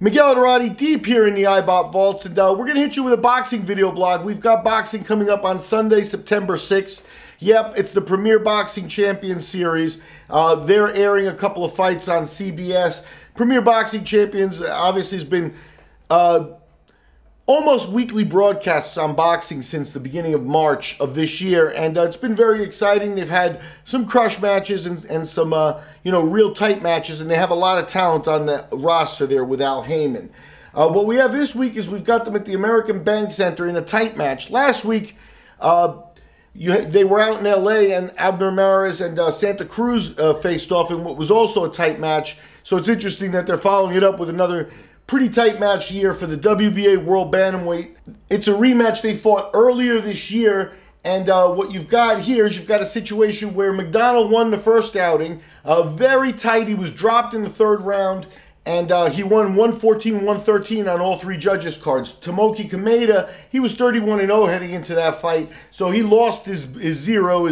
McDonnell deep here in the IBOT vaults, and we're going to hit you with a boxing video blog. We've got boxing coming up on Sunday, September 6th. Yep, it's the Premier Boxing Champions Series. They're airing a couple of fights on CBS. Premier Boxing Champions obviously has been almost weekly broadcasts on boxing since the beginning of March of this year, and it's been very exciting. They've had some crush matches and some real tight matches, and they have a lot of talent on the roster there with Al Heyman. What we have this week is we've got them at the American Bank Center in a tight match. Last week, they were out in LA, and Abner Mares and Santa Cruz faced off in what was also a tight match. So it's interesting that they're following it up with another pretty tight match here for the WBA World Bantamweight. It's a rematch they fought earlier this year, and what you've got here is you've got a situation where McDonnell won the first outing. Very tight. He was dropped in the third round, and he won 114-113 on all three judges' cards. Tomoki Kameda, he was 31-0 heading into that fight, so he lost his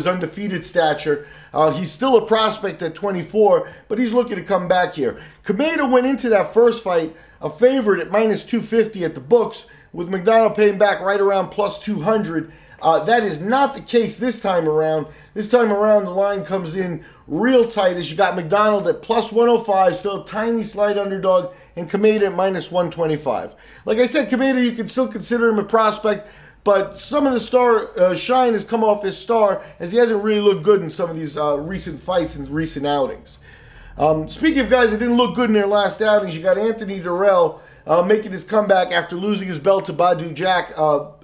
undefeated stature. He's still a prospect at 24, but he's looking to come back here. Kameda went into that first fight a favorite at -250 at the books, with McDonnell paying back right around +200. That is not the case this time around. This time around, the line comes in real tight as you got McDonnell at +105, still a tiny slight underdog, and Kameda at -125. Like I said, Kameda, you can still consider him a prospect, but some of the star shine has come off his star, as he hasn't really looked good in some of these recent fights and recent outings. Speaking of guys that didn't look good in their last outings, you got Anthony Dirrell making his comeback after losing his belt to Badu Jack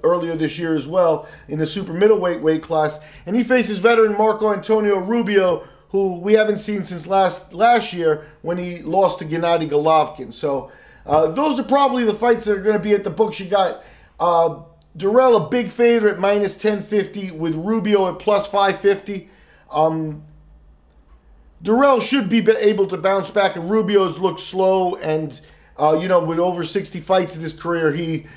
earlier this year as well in the super middleweight weight class. And he faces veteran Marco Antonio Rubio, who we haven't seen since last year when he lost to Gennady Golovkin. So those are probably the fights that are going to be at the books. You got Dirrell, a big favorite at -1050, with Rubio at +550. Dirrell should be able to bounce back, and Rubio's looked slow, and with over 60 fights in his career, he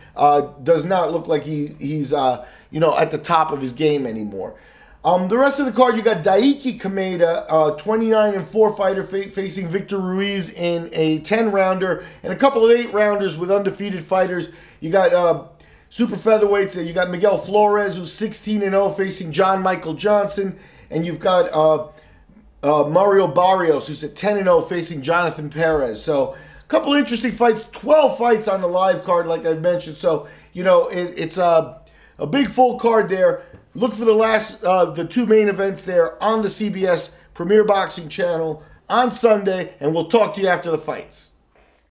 does not look like he's at the top of his game anymore. The rest of the card, you got Daiki Kameda, 29-4 fighter facing Victor Ruiz in a 10-rounder, and a couple of 8-rounders with undefeated fighters. You got super featherweights. You got Miguel Flores, who's 16-0, facing John Michael Johnson, and you've got Mario Barrios, who's at 10-0, facing Jonathan Perez. So a couple interesting fights, 12 fights on the live card, like I've mentioned. So, it's a big full card there. Look for the two main events there on the CBS Premier Boxing channel on Sunday, and we'll talk to you after the fights.